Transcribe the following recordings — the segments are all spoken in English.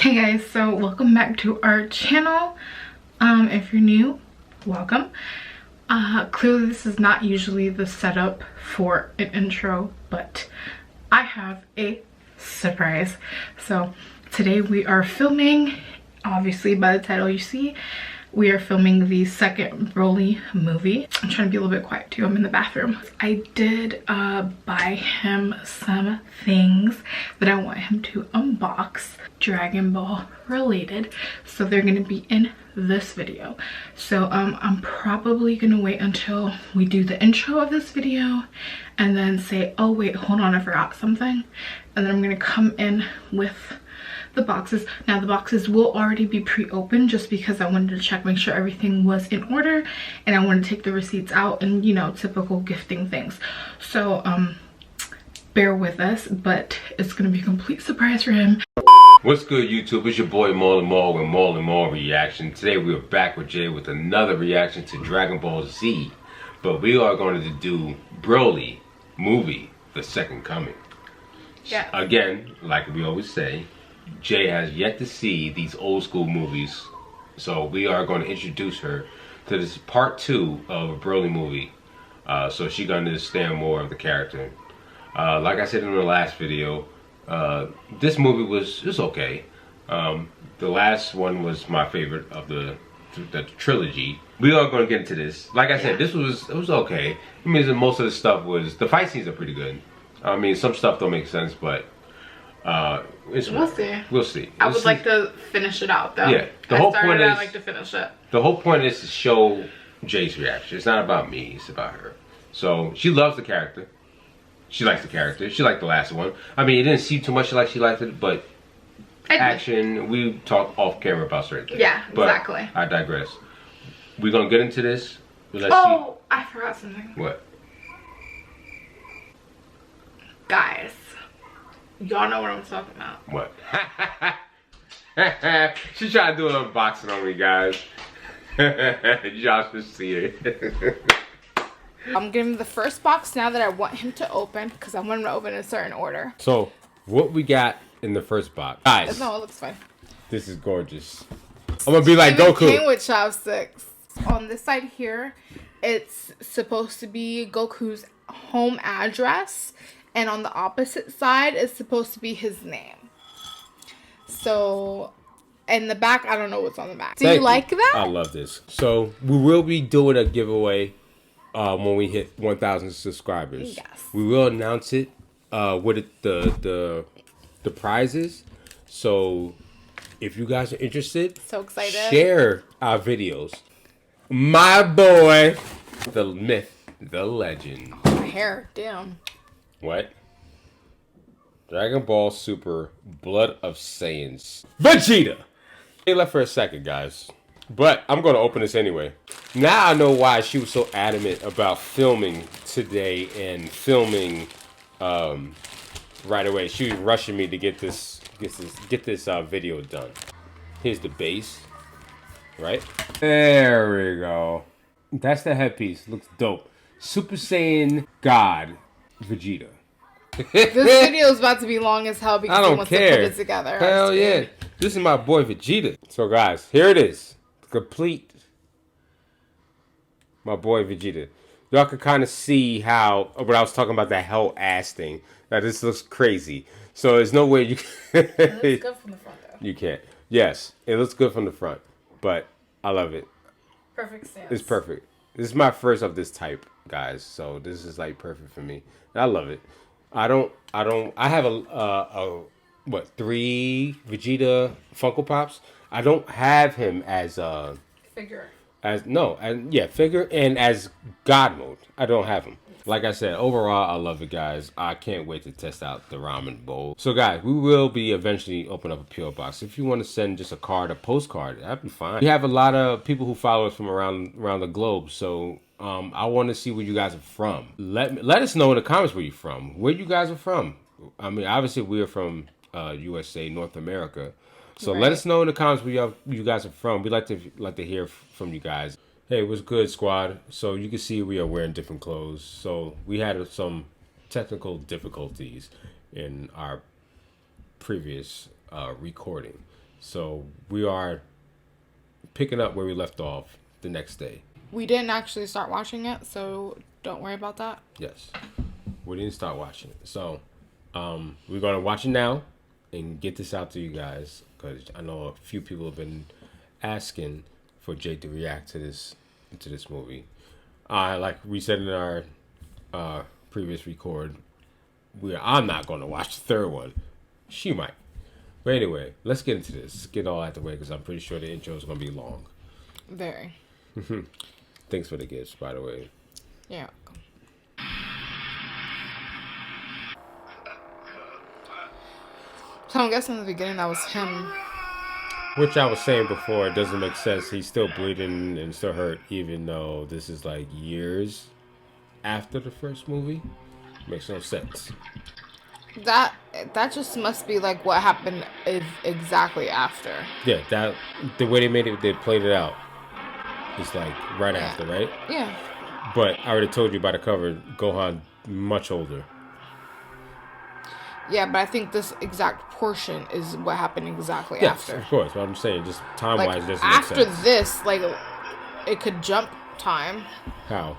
Hey guys, so welcome back to our channel. If you're new, welcome. Clearly this is not usually the setup for an intro, but I have a surprise. So today we are filming, obviously by the title you see, we are filming the second Broly movie. I'm trying to be a little bit quiet too, I'm in the bathroom. I did buy him some things that I want him to unbox, Dragon Ball related, so they're gonna be in this video. So I'm probably gonna wait until we do the intro of this video and then say, oh wait, hold on, I forgot something. And then I'm gonna come in with the boxes. Now the boxes will already be pre-opened just because I wanted to check, make sure everything was in order, and I want to take the receipts out and, you know, typical gifting things. So bear with us, but it's gonna be a complete surprise for him. What's good, YouTube? It's your boy Maal with Maal Reaction. Today we are back with Jay with another reaction to Dragon Ball Z, but we are going to do Broly movie, The Second Coming. Yeah. Again, like we always say, Jay has yet to see these old school movies, so we are going to introduce her to this part 2 of a Broly movie, so she's going to understand more of the character. Like I said in the last video, this movie was okay. The last one was my favorite of the trilogy. We are going to get into this. Like I said, it was okay. I mean, most of the stuff was, the fight scenes are pretty good. I mean, some stuff don't make sense, but we'll see. We'll see. I would like to finish it out though. Yeah, the whole point is, I like to finish it. The whole point is to show Jay's reaction. It's not about me, it's about her. So she loves the character. She likes the character. She liked the last one. I mean, it didn't seem too much like she liked it, but action, we talk off camera about certain things. Yeah, exactly. But I digress. We're gonna get into this. Oh, I forgot something. What? Guys, y'all know what I'm talking about. What? She tried to do an unboxing on me, guys. Y'all should see it. I'm giving him the first box now that I want him to open, because I want him to open in a certain order. So, what we got in the first box? Guys. No, it looks fine. This is gorgeous. I'm gonna be like Goku. It came with chopsticks. On this side here, it's supposed to be Goku's home address. And on the opposite side, it's supposed to be his name. So, in the back, I don't know what's on the back. Do you like that? I love this. So, we will be doing a giveaway when we hit 1,000 subscribers. Yes. We will announce it with the prizes. So, if you guys are interested, so excited, share our videos. My boy, the myth, the legend. My hair, damn. What? Dragon Ball Super Blood of Saiyans. Vegeta! They left for a second, guys. But I'm going to open this anyway. Now I know why she was so adamant about filming today and filming right away. She was rushing me to get this video done. Here's the base. Right? There we go. That's the headpiece. Looks dope. Super Saiyan God Vegeta. This video is about to be long as hell because he wants to put it together. Hell yeah. This is my boy Vegeta. So guys, here it is. Complete. My boy Vegeta. Y'all can kind of see how, what I was talking about, that whole ass thing. Now this looks crazy. So there's no way you can. It looks good from the front though. You can't. Yes, it looks good from the front. But I love it. Perfect stance. It's perfect. This is my first of this type, guys. So this is like perfect for me. I love it. I have what, 3 Vegeta Funko Pops. I don't have him as figure. Figure and as God mode. I don't have him. Like I said, overall, I love it, guys. I can't wait to test out the ramen bowl. So, guys, we will be eventually opening up a PO box. If you want to send just a card, a postcard, that'd be fine. We have a lot of people who follow us from around the globe, so I want to see where you guys are from. Let us know in the comments where you're from. Where you guys are from. I mean, obviously, we are from USA, North America. So let us know in the comments where you guys are from. We like to hear from you guys. Hey, what's good, squad? So you can see we are wearing different clothes. So we had some technical difficulties in our previous recording. So we are picking up where we left off the next day. We didn't actually start watching it, so don't worry about that. Yes. We didn't start watching it. So we're going to watch it now and get this out to you guys, because I know a few people have been asking for Jay to react to this movie. Like we said in our previous record, I'm not going to watch the third one. She might. But anyway, let's get into this. Get all out the way, because I'm pretty sure the intro is going to be long. Very. Thanks for the gifts, by the way. Yeah. So I'm guessing in the beginning that was him. Which I was saying before, it doesn't make sense. He's still bleeding and still hurt, even though this is like years after the first movie. Makes no sense. That just must be like what happened exactly after. Yeah, that the way they played it out. It's like right after, right? Yeah. But I already told you by the cover, Gohan much older. Yeah, but I think this exact portion is what happened exactly after. Yes, of course. But I'm saying, just time-wise, like, doesn't make sense. after this, like, it could jump time. How?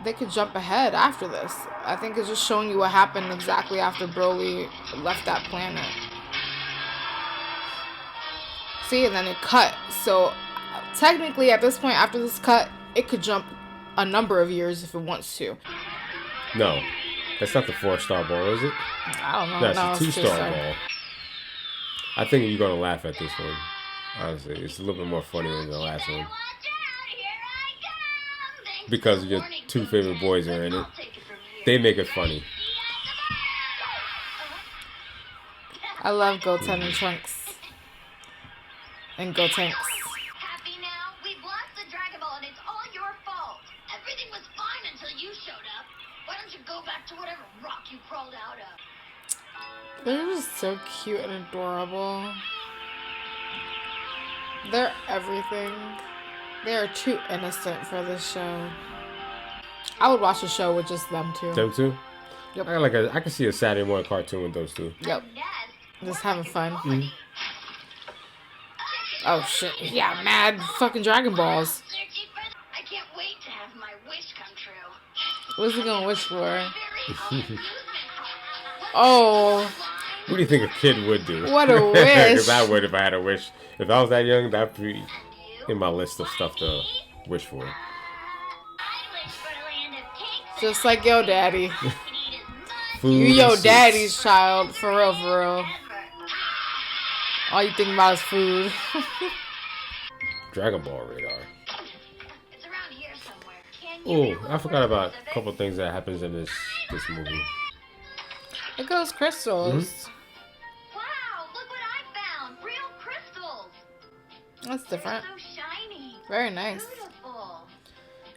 They could jump ahead after this. I think it's just showing you what happened exactly after Broly left that planet. See, and then it cut. So, technically, at this point, after this cut, it could jump a number of years if it wants to. No. That's not the 4-star ball, is it? I don't know. That's a 2-star ball. I think you're going to laugh at this one. Honestly, it's a little bit more funny than the last one. Because your two favorite boys are in it. They make it funny. I love Goten and Trunks. And Gotenks. Happy now? We've lost the Dragon Ball and it's all your fault. Everything was fine until you showed up. Why don't you go back to whatever rock you crawled out of? They're just so cute and adorable. They're everything. They are too innocent for this show. I would watch a show with just them two. Them two? Yep. I can see a Saturday morning cartoon with those two. Yep. Just having fun. Mm-hmm. Oh shit. Yeah, mad fucking Dragon Balls. I can't wait to have my wish come true. What's he gonna wish for? Oh. What do you think a kid would do? What a wish. Because I would if I had a wish. If I was that young, that'd be in my list of stuff to wish for. Just like yo daddy. Food You yo and daddy's seats. child. For real, for real. All you think about is food. Dragon Ball radar. It's around here somewhere. Oh, I forgot about a couple things that happens in this movie. It goes crystals. Mm-hmm. Wow, look what I found. Real crystals. That's different. So shiny. Very nice. Beautiful.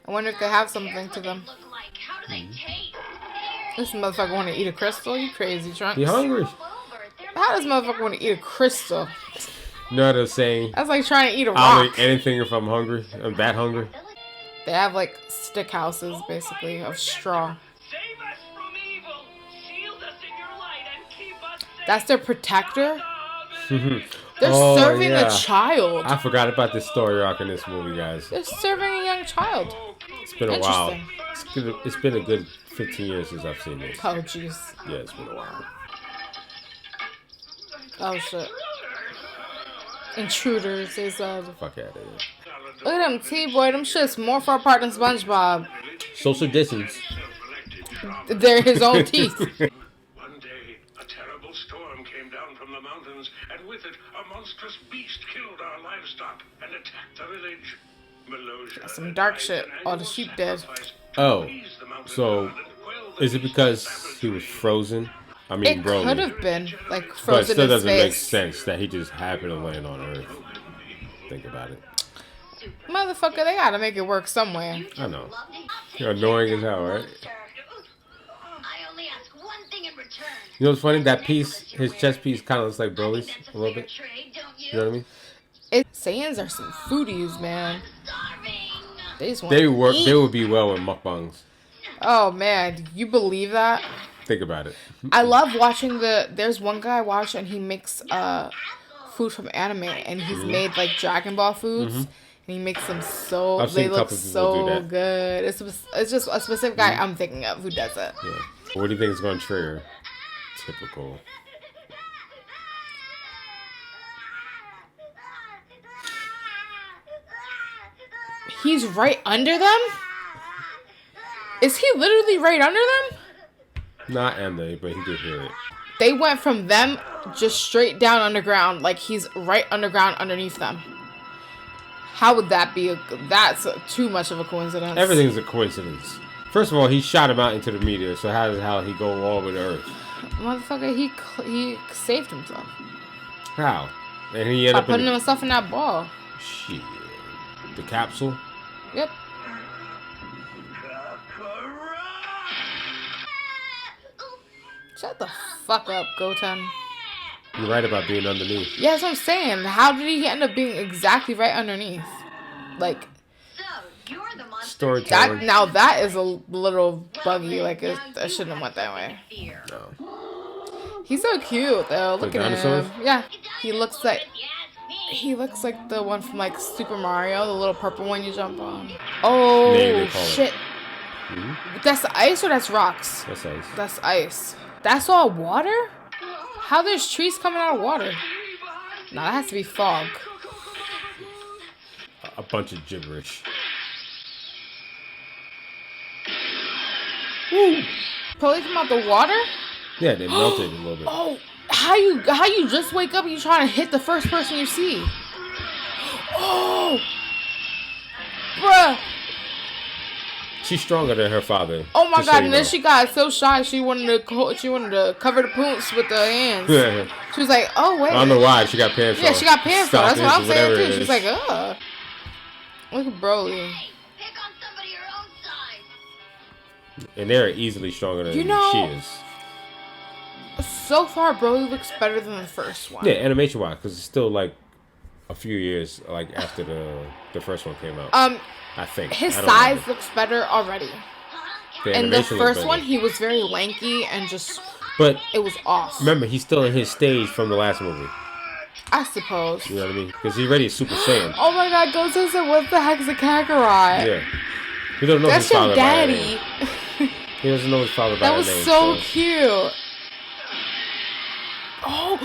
I wonder if they have something to them. Look like. How do they taste? This motherfucker want to eat a crystal? You crazy, Trunks? You hungry? How does motherfucker want to eat a crystal? You know what I'm saying? That's like trying to eat a I'll rock. eat anything if I'm hungry. I'm that hungry. They have like stick houses, basically, of straw. Save us from evil. Shield us in your light and keep us safe. That's their protector? They're Oh, serving yeah. a child. I forgot about this story arc in this movie, guys. They're serving a young child. It's been a while. Interesting. It's been a good 15 years since I've seen this. Oh, jeez. Yeah, it's been a while. Oh, shit. Intruders, they said. Fuck out of here. Look at them, T-Boy. Them shit's more far apart than SpongeBob. Social distance. They're his own teeth. One day, a terrible storm came down from the mountains, and with it, a monstrous beast killed our livestock and attacked the village. Meloja Some dark shit. All the sheep dead. Oh, so is it because he was frozen? I mean, It Broly. could have been, like, But it frozen still in doesn't make space. sense that he just happened to land on Earth. Think about it. Motherfucker, they gotta make it work somewhere. I know. You're annoying as hell, right? I only ask one thing in return. You know what's funny? That piece, his chest piece, kind of looks like Broly's a little bit. You know what I mean? Saiyans are some foodies, man. They just want They to work. eat. They would be well in mukbangs. Oh, man. You believe that? Think about it. I love watching there's one guy I watch and he makes food from anime, and he's made like Dragon Ball foods, and he makes them so I've they seen a look couple people so do that. good. It's just a specific guy I'm thinking of who does it. Yeah. What do you think is going to trigger? Typical. He's right under them? Is he literally right under them? Not Emily, but he did hear it. They went from them just straight down underground, like he's right underground underneath them. How would that be? That's too much of a coincidence. Everything's a coincidence. First of all, he shot him out into the meteor, so how the hell he go all over the Earth? Motherfucker, he saved himself. How? And he ended By up putting himself in that ball. Shit. The capsule? Yep. Shut the fuck up, Goten. You're right about being underneath. Yeah, that's what I'm saying. How did he end up being exactly right underneath? Like, So, you're the monster. Storytelling. that is a little buggy. Like, it shouldn't have went that way. No. He's so cute, though. Look at dinosaurs? him. Yeah, he looks like the one from like Super Mario, the little purple one you jump on. Oh Name they call it. shit! That's ice or that's rocks? That's nice. That's ice. That's all water? How there's trees coming out of water? No, that has to be fog. A bunch of gibberish. Woo! Pulling from out the water? Yeah, they melted a little bit. Oh, how you just wake up and you trying to hit the first person you see? Oh, bruh. She's stronger than her father. Oh my just so god! you And then know. she got so shy. She wanted to cover the poops with the hands. Yeah. She was like, "Oh wait." I don't know why she got pants on. Yeah, she got pants on. That's what I'm Stockings, saying whatever too. it She's is. like, "Ugh." Look at Broly. Hey, pick on somebody your own size. And they're easily stronger than You know- she is. So far, Broly looks better than the first one. Yeah, animation wise, because it's still like a few years like after the first one came out. I think His I don't size remember. looks better already. The In the animation looked first better. one, he was very lanky and just But it was off. remember, he's still in his stage from the last movie. I suppose. You know what I mean? Because he's already Super Saiyan. Oh my god, Goten said, "What the heck's a Kakarot?" Yeah. He doesn't know That's his father your by that daddy. name. He doesn't know his father by That that was name. so cute. Oh,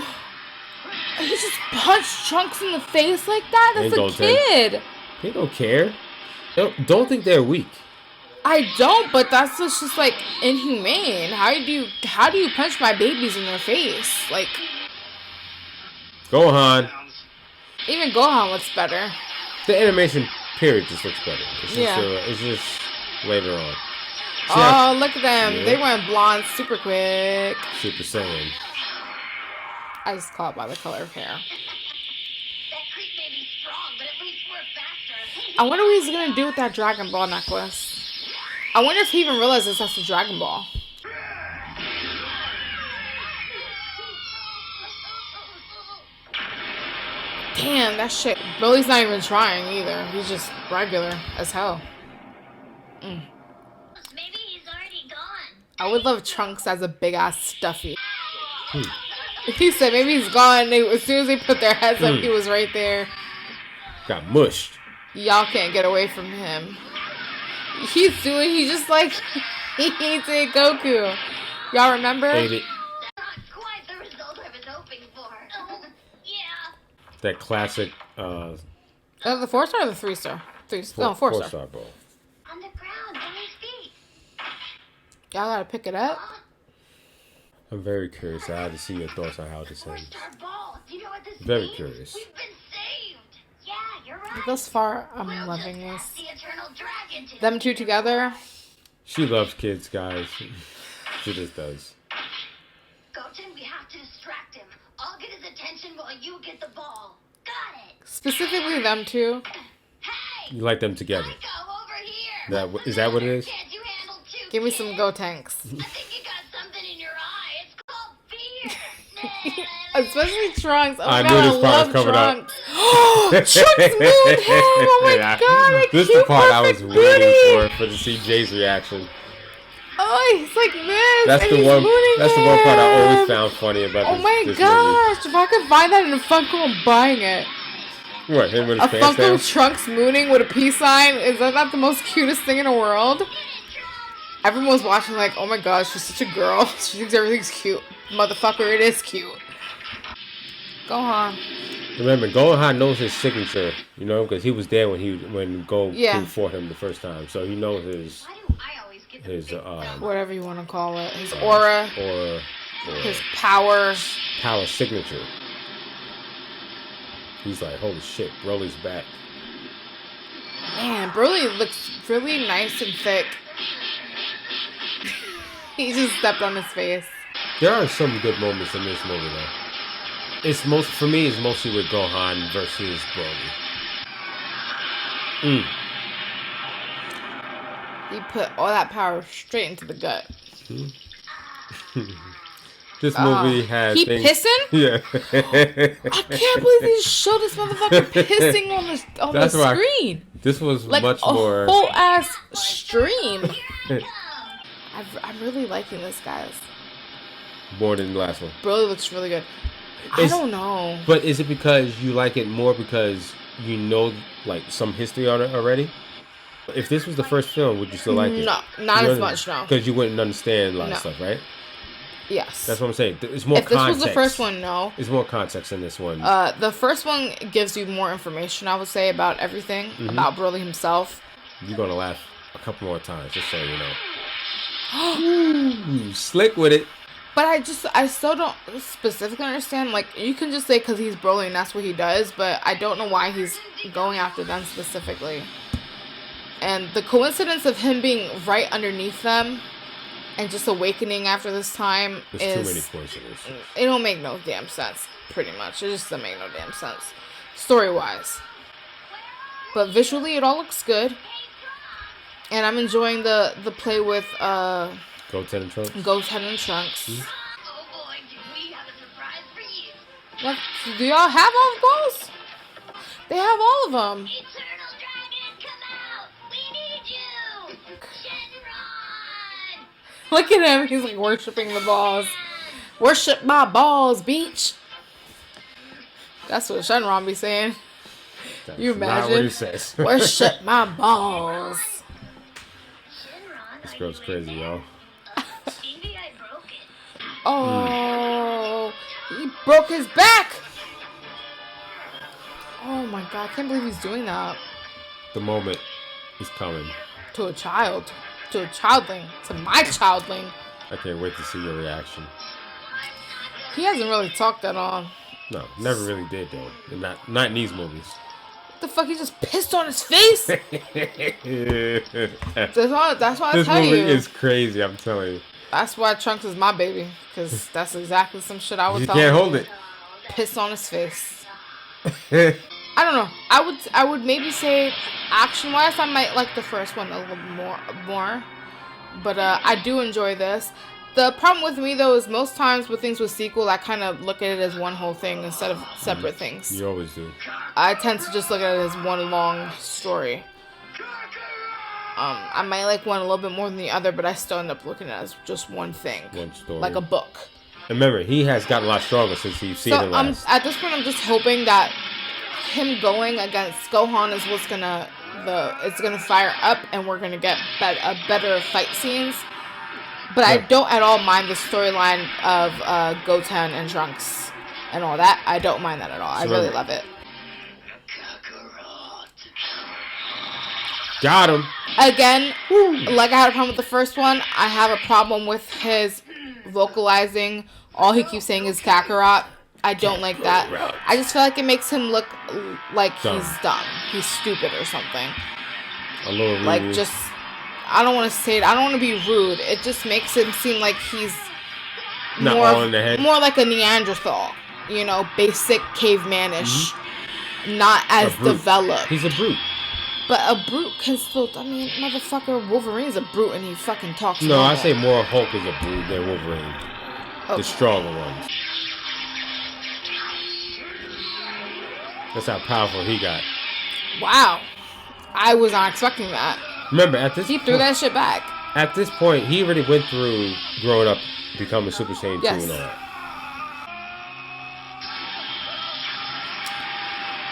he just punched Trunks in the face like that? That's Ain't a Goten. kid. They don't care. Don't think they're weak. I don't, but that's just like inhumane. How do you punch my babies in their face? Like, Gohan. even Gohan looks better. The animation period just looks better. Yeah. It's just later on. See Oh, how look at them. Yeah. They went blonde super quick. Super Saiyan. I just caught by the color of hair. That creep may be strong, but at least we're faster. I wonder what he's gonna do with that Dragon Ball necklace. I wonder if he even realizes that's a Dragon Ball. Damn, that shit. Broly's not even trying either. He's just regular as hell. Maybe he's already gone. I would love Trunks as a big ass stuffy. He said maybe he's gone. As soon as they put their heads up, he was right there. Got mushed. Y'all can't get away from him. He just like, he did Goku. Y'all remember? Ate it. Not quite the result I was hoping for. Oh, yeah. That classic The 4-star or the 3-star? 4-star. 4-star ball. On the ground, on his feet. Y'all gotta pick it up. I'm very curious. I had to see your thoughts on how this ends. Four-star ball. Do you know what this Very means? curious. We've been saved. Yeah, you're right. Thus far, I'm We'll loving just ask this. the eternal dragon to Them two together. She loves kids, guys. She just does. Goten, we have to distract him. I'll get his attention while you get the ball. Got it. Specifically them two. Hey, You like them together. Psycho, over here. Is that what it is? Can't you handle two Give me some kids? Gotenks. I think you got something in your eye. It's called fear. Especially Trunks. Oh I my knew god, I this part was love coming up. Trunks. Trunks moved him. Oh my Yeah. god, a This is cute, the part I was perfect waiting booty. for to see Jay's reaction. Oh, he's like this. That's and the he's one. mooning That's the one part I always him. found funny about Oh this. my this gosh! If I could find that in a Funko, I'm buying it. movie. What? Him with A his pants Funko down? Trunks mooning with a peace sign. Is that not the most cutest thing in the world? Everyone was watching like, oh my gosh, she's such a girl. She thinks everything's cute. Motherfucker, it is cute. Gohan. Remember, Gohan knows his signature, you know, because he was there when Goku fought him the first time, so he knows his Whatever you want to call it. His aura. or His power. power signature. He's like, holy shit, Broly's back. Man, Broly looks really nice and thick. He just stepped on his face. There are some good moments in this movie, though. It's mostly with Gohan versus Broly. He put all that power straight into the gut. This movie had he things. pissing? Yeah. I can't believe they showed this motherfucker pissing on the screen. This was Like much a more. whole ass stream. I'm really liking this, guys. More than the last one. Broly looks really good. I don't know. But is it because you like it more because you know like some history on it already? If this was the first film, would you still like it? No, not as much, no. Because you wouldn't understand a lot of stuff, right? Yes. That's what I'm saying. It's more context. If this was the first one, no. It's more context in this one. The first one gives you more information, I would say, about everything, about Broly himself. You're going to laugh a couple more times, just so you know. Ooh, slick with it. But I still don't specifically understand. Like, you can just say because he's Broly and that's what he does, but I don't know why he's going after them specifically. And the coincidence of him being right underneath them and just awakening after this time There's too many coincidences. It don't make no damn sense, pretty much. It just doesn't make no damn sense, story-wise. But visually, it all looks good. And I'm enjoying the play with Goten and Trunks? Goten and Trunks. Oh boy, do we have a surprise for you. What? Do y'all have all the balls? They have all of them. Eternal Dragon, come out! We need you! Shenron! Look at him. He's like worshiping the balls. Worship my balls, beach. That's what Shenron be saying. That's You imagine? not what he says. Worship my balls. Shenron, This girl's crazy, y'all. Stevie, I broke it. Oh, he broke his back. Oh my god, I can't believe he's doing that. The moment is coming. To a child. To a childling. To my childling. I can't wait to see your reaction. He hasn't really talked that long. No, never really did though. And not in these movies. What the fuck? He just pissed on his face? That's why I This tell movie you. is crazy, I'm telling you. That's why Trunks is my baby. Because that's exactly some shit I would You tell can't him. hold it. Piss on his face. I don't know. I would maybe say action-wise, I might like the first one a little more. But I do enjoy this. The problem with me, though, is most times with things with sequel, I kind of look at it as one whole thing instead of separate things. You always do. I tend to just look at it as one long story. I might like one a little bit more than the other, but I still end up looking at it as just one thing. One story. Like a book. Remember, he has gotten a lot stronger since you've seen it last. At this point, I'm just hoping that him going against Gohan is what's gonna it's gonna fire up, and we're gonna get better fight scenes. But I don't at all mind the storyline of Goten and Trunks and all that. I don't mind that at all. I really love it. Got him. Again, like I had a problem with the first one, I have a problem with his vocalizing. All he keeps saying is Kakarot. I don't like that. I just feel like it makes him look like he's dumb. He's stupid or something. A little Like, rude. just, I don't want to say it. I don't want to be rude. It just makes him seem like he's Not all in the head. more like a Neanderthal. You know, basic caveman-ish. Not as developed. He's a brute. But a brute can still, I mean, motherfucker, Wolverine's a brute and he fucking talks No, normal. I say more Hulk is a brute than Wolverine. Oh. The stronger ones. That's how powerful he got. Wow. I was not expecting that. Remember, at this He threw that shit back. at this point, he already went through growing up, becoming Super Saiyan 2 Yes. and all that.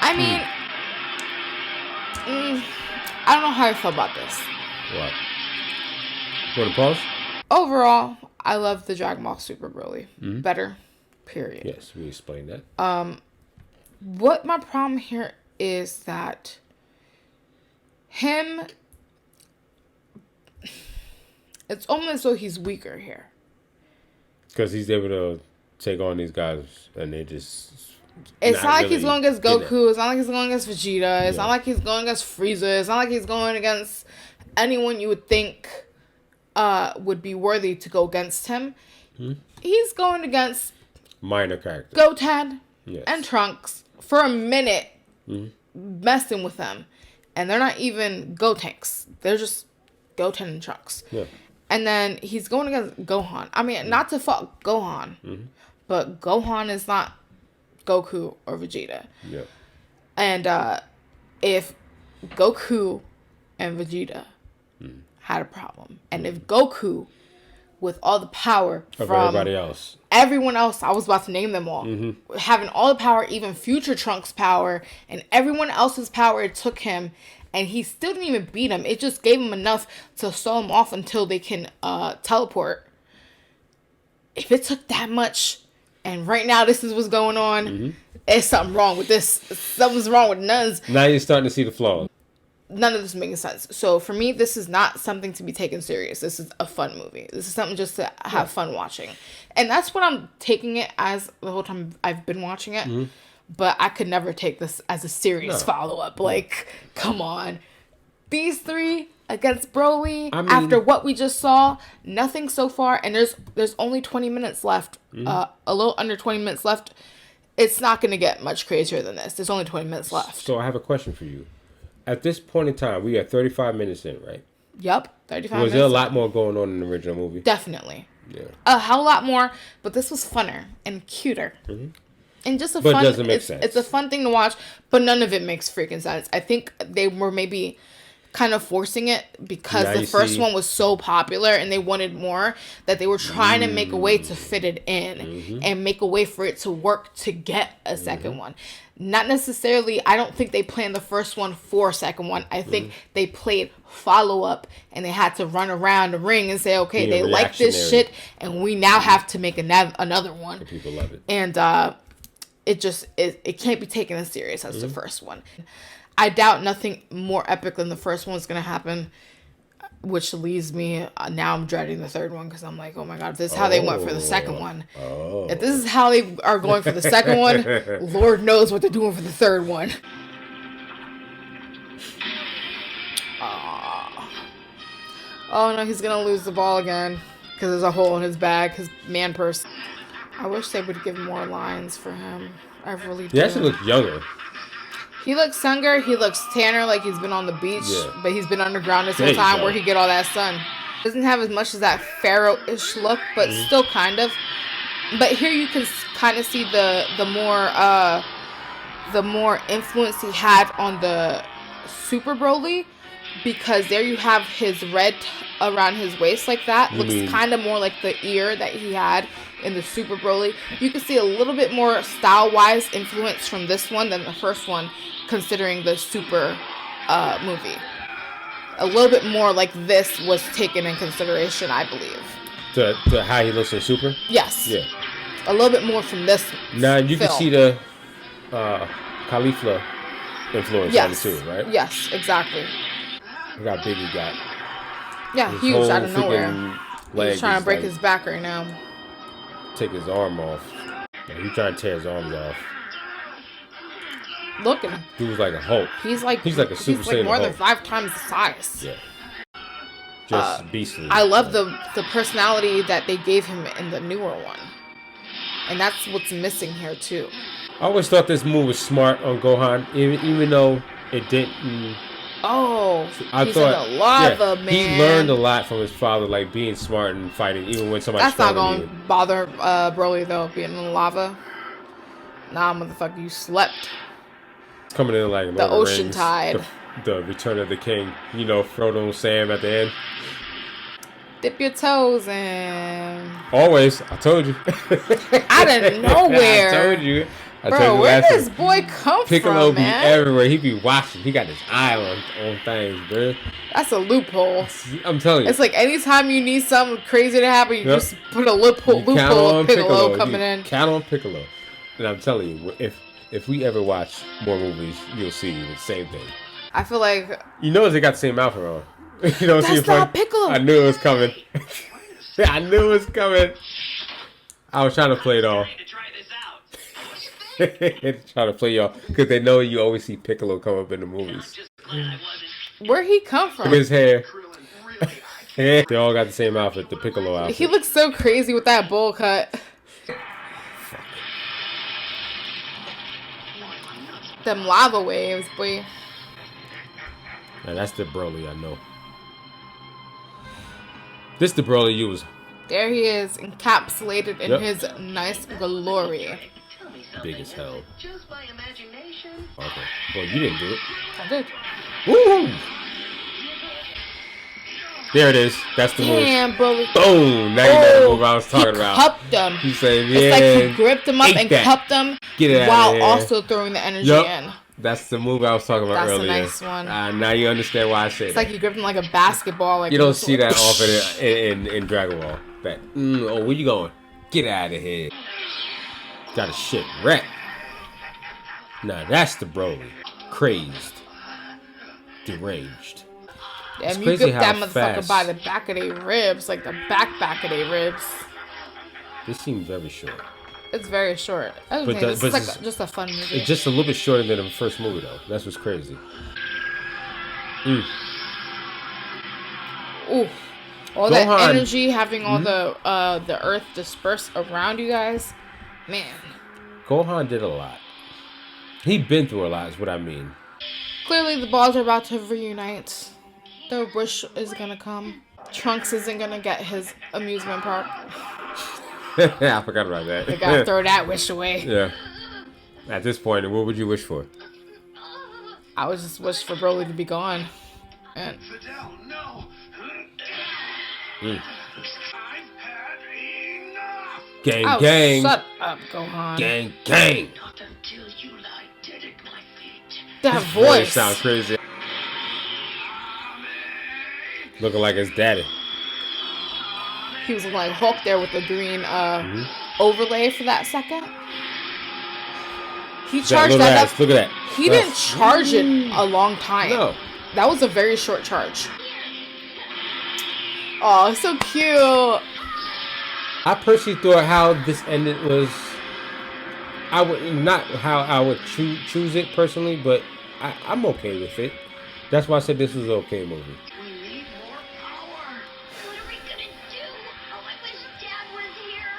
I mean, I don't know how I feel about this. What? Want to pause? Overall, I love the Dragon Ball Super Broly. Better, period. Yes, we explained that. What my problem here is that it's almost as though he's weaker here. Because he's able to take on these guys, and they just... It's not like really he's going against Goku. it. It's not like he's going against Vegeta. It's not like he's going against Frieza. It's not like he's going against anyone you would think would be worthy to go against him. He's going against Minor characters. Goten Yes. and Trunks for a minute, messing with them. And they're not even Gotenks. They're just Goten and Trunks. Yeah. And then he's going against Gohan. I mean, not to fuck Gohan, but Gohan is not Goku or Vegeta. Yeah. And if Goku and Vegeta had a problem, and if Goku, with all the power Of from everybody else. everyone else, I was about to name them all, having all the power, even future Trunks' power, and everyone else's power, it took him, and he still didn't even beat him. It just gave him enough to throw him off until they can teleport. If it took that much, and right now this is what's going on, there's something wrong with this. Something's wrong with nuns. Now you're starting to see the flaws. None of this is making sense. So for me, this is not something to be taken serious. This is a fun movie. This is something just to have fun watching. And that's what I'm taking it as the whole time I've been watching it. But I could never take this as a serious follow-up. Like, come on. These three against Broly, after what we just saw, nothing so far. And there's only 20 minutes left. A little under 20 minutes left. It's not going to get much crazier than this. There's only 20 minutes left. So I have a question for you. At this point in time, we are 35 minutes in, right? Yep, 35 minutes. Was there a lot more going on in the original movie? Definitely. Yeah. A hell lot more, but this was funner and cuter. And just a But fun... it doesn't make sense. It's a fun thing to watch, but none of it makes freaking sense. I think they were maybe kind of forcing it because the first one was so popular and they wanted more, that they were trying to make a way to fit it in and make a way for it to work to get a second one. Not necessarily, I don't think they planned the first one for a second one. I think they played follow-up and they had to run around the ring and say, okay, they like this shit and we now have to make another one. The people love it. And it can't be taken as serious as the first one. I doubt nothing more epic than the first one is going to happen, which leaves me, now I'm dreading the third one because I'm like, oh my God, if this is how they went for the second one. If this is how they are going for the second one, Lord knows what they're doing for the third one. Oh no, he's going to lose the ball again because there's a hole in his bag, his man purse. I wish they would give more lines for him. I really do. He actually looks younger. He looks younger. He looks tanner, like he's been on the beach, but he's been underground this whole time. Where he get all that sun? Doesn't have as much as that pharaoh-ish look, but still kind of. But here you can kind of see the more influence he had on the Super Broly, because there you have his red around his waist like that. Looks kind of more like the ear that he had in the Super Broly. You can see a little bit more style-wise influence from this one than the first one, considering the Super movie. A little bit more like this was taken in consideration, I believe. To how he looks in Super? Yes. Yeah. A little bit more from this Now, you film. can see the Khalifa influence on it too, right? Yes, exactly. Look how big he got. Yeah, His huge whole out of nowhere. leg He's trying is to break like- his back right now. Take his arm off. Like, he's trying to tear his arms off. Look at him. He was like a Hulk. He's like a Super he's like Saiyan more than Hulk. 5 times the size. Yeah. Just beastly. I love the personality that they gave him in the newer one. And that's what's missing here too. I always thought this move was smart on Gohan, even though it didn't. Oh, I he's thought, in the lava, man. He learned a lot from his father, like being smart and fighting, even when somebody's That's not stronger going than to bother Broly though, being in the lava. Nah, motherfucker, you slept. you. Coming in like Lord The of ocean Rings, tide. the Return of the King. You know, Frodo and Sam at the end. Dip your toes in. Always. I told you. Out of nowhere. I told you. Bro, where does this boy come Piccolo from, man? be everywhere. He be watching. He got his eye on things, bro. That's a loophole. I'm telling you. It's like anytime you need something crazy to happen, you just put a loophole of Piccolo coming in. Count on Piccolo. And I'm telling you, if we ever watch more movies, you'll see the same thing. I feel like... You know they got the same outfit on. You know, that's not Piccolo. I knew it was coming. I knew it was coming. I was trying to play it off. Trying to play y'all because they know you always see Piccolo come up in the movies. Where he come from? His hair. They all got the same outfit, the Piccolo outfit. He looks so crazy with that bowl cut. Them lava waves, boy. Now that's the Broly I know. This the Broly you was. There he is, encapsulated in his nice glory. Big as hell. Just by imagination. Okay. Well, you didn't do it. I did. Woo! There it is. That's the move. Damn, Broly. Boom! Now you know the move I was talking about. He cupped him. He said, yeah. It's like he gripped him up and that. cupped him Get it while out of here. also throwing the energy in. That's the move I was talking about earlier. That's a nice one. Now you understand why I said It's like you gripped him like a basketball. Like you don't see that often in Dragon Ball. That, oh, where you going? Get out of here. Got a shit wrecked. Now that's the Broly. Crazed. Deranged. Damn, you grip that motherfucker by the back of their ribs. Like the back of their ribs. This seems very short. It's very short. It's like just a fun movie. It's just a little bit shorter than the first movie, though. That's what's crazy. Ooh. All that energy, having all the earth dispersed around you guys. Man. Gohan did a lot. He'd been through a lot, is what I mean. Clearly, the balls are about to reunite. The wish is gonna come. Trunks isn't gonna get his amusement park. I forgot about that. They gotta throw that wish away. Yeah. At this point, what would you wish for? I would just wish for Broly to be gone. And Fidel, no. Mm. I've had enough. Gang, gang. Shut up, Gohan. Gang, gang. Not until you lie dead at my feet. That Voice voice sounds crazy. Looking like his daddy. He was like Hulk there with the green overlay for that second. He charged that up. Look at that. He didn't charge it a long time. No. That was a very short charge. Oh, it's so cute. I personally thought how this ended was, I would not how I would choose it personally, but I'm okay with it. That's why I said this was an okay movie. We need more power. What are we gonna do? Oh, I wish Dad was here.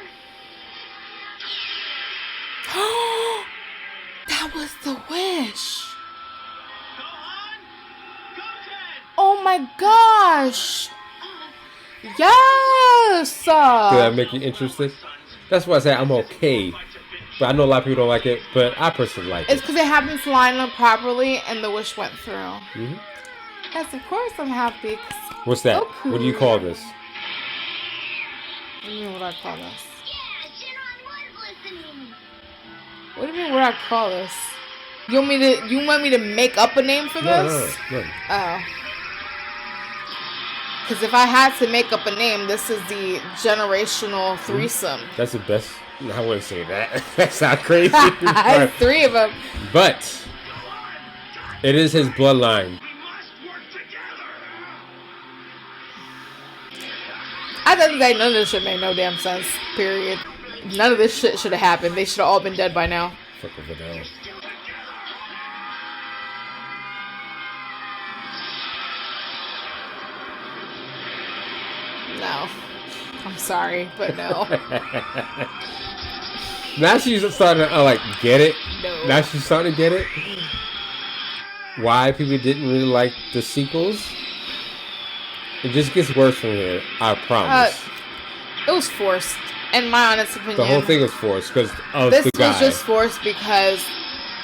That was the wish. Oh my gosh. Yes. Did that make you interested? That's why I said I'm okay. But I know a lot of people don't like it, but I personally like it. It's because it happened to line up properly and the wish went through. Mm-hmm. Yes, of course I'm happy. What's that? Okay. What do you call this? What do you mean what I call this? Yeah, Shinron was listening. What do you mean what I call this? You want me to make up a name for this? No. Oh. Because if I had to make up a name, this is the generational threesome. That's the best. I wouldn't say that. That's not crazy. There's 3 of them. But it is his bloodline. I think that none of this shit made no damn sense. Period. None of this shit should have happened. They should have all been dead by now. Fucking Fidel. No. I'm sorry, but no. Now she's starting to get it. No. Now she's starting to get it. Why people didn't really like the sequels. It just gets worse from here. I promise. It was forced, in my honest opinion. The whole thing was forced because of the guy. This was just forced because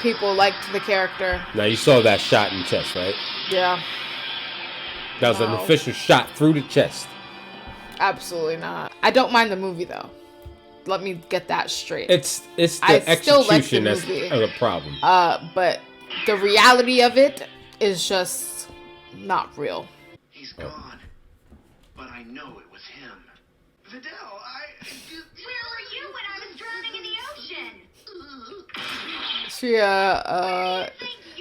people liked the character. Now you saw that shot in the chest, right? Yeah. That was an official shot through the chest. Absolutely not. I don't mind the movie though. Let me get that straight. It's the execution that's the problem. But the reality of it is just not real. He's gone, but I know it was him. Vidal, Where were you when I was drowning in the ocean?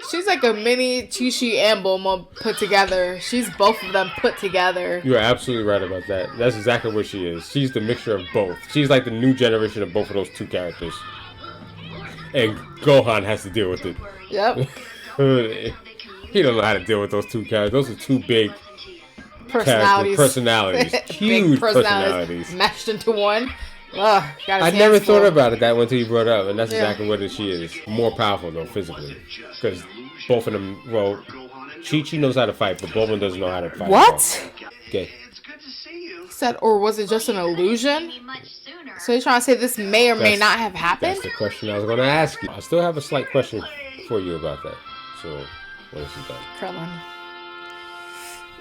She's like a mini Chi and Bulma put together. She's both of them put together. You're absolutely right about that. That's exactly what she is. She's the mixture of both. She's like the new generation of both of those two characters. And Gohan has to deal with it. Yep. He don't know how to deal with those two characters. Those are two big Personalities. Huge Big personalities. Meshed into one. Ugh, I never thought about it that way until you brought it up, and that's exactly what she is. More powerful though, physically, because both of them. Well, Chi-Chi knows how to fight, but Bulma doesn't know how to fight. What? Okay. it's good to see you. He said, or was it just an illusion? So you're trying to say this may or may not have happened? That's the question I was going to ask you. I still have a slight question for you about that. So, what is he done? Krillin.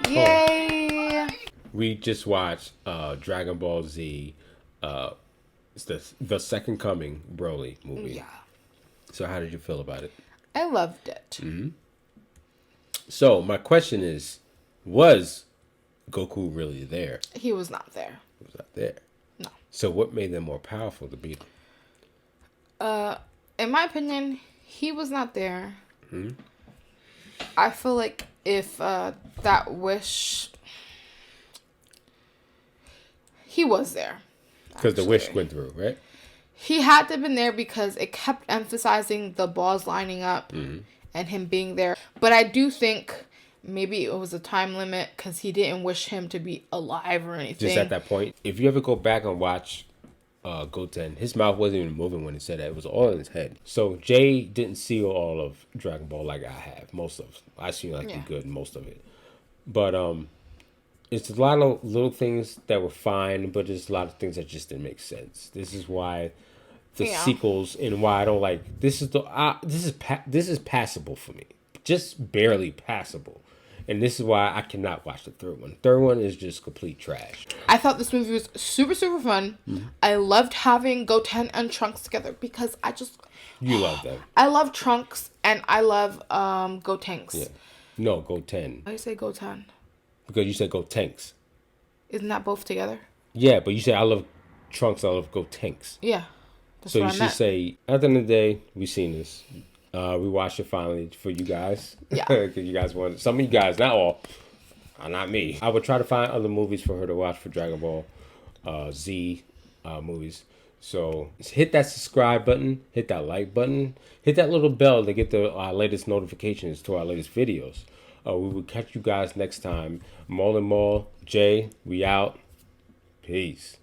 Yay! We just watched Dragon Ball Z. It's the Second Coming Broly movie. Yeah. So how did you feel about it? I loved it. Mm-hmm. So my question is, was Goku really there? He was not there. He was not there. No. So what made them more powerful to beat him? In my opinion, he was not there. Mm-hmm. I feel like if that wish... He was there. Because the wish went through, right? He had to have been there because it kept emphasizing the balls lining up and him being there. But I do think maybe it was a time limit because he didn't wish him to be alive or anything. Just at that point. If you ever go back and watch Goten, his mouth wasn't even moving when he said that. It was all in his head. So Jay didn't see all of Dragon Ball like I have. Most of it. I seen like you good most of it. But it's a lot of little things that were fine, but there's a lot of things that just didn't make sense. This is why the sequels and why I don't like this is passable for me, just barely passable, and this is why I cannot watch the third one. Third one is just complete trash. I thought this movie was super fun. I loved having Goten and Trunks together because You love them. I love Trunks and I love Gotenks. Yeah. No, Goten. Why do you say Goten? Because you said Gotenks. Isn't that both together? Yeah, but you said I love Trunks, I love Gotenks. Yeah. That's So what you I should meant. say, at the end of the day, we seen this. We watched it finally for you guys. Yeah. Because you guys wanted, some of you guys, not all, not me. I would try to find other movies for her to watch for Dragon Ball Z movies. So hit that subscribe button, hit that like button, hit that little bell to get the latest notifications to our latest videos. We will catch you guys next time. Maal and Maal, Jay, we out. Peace.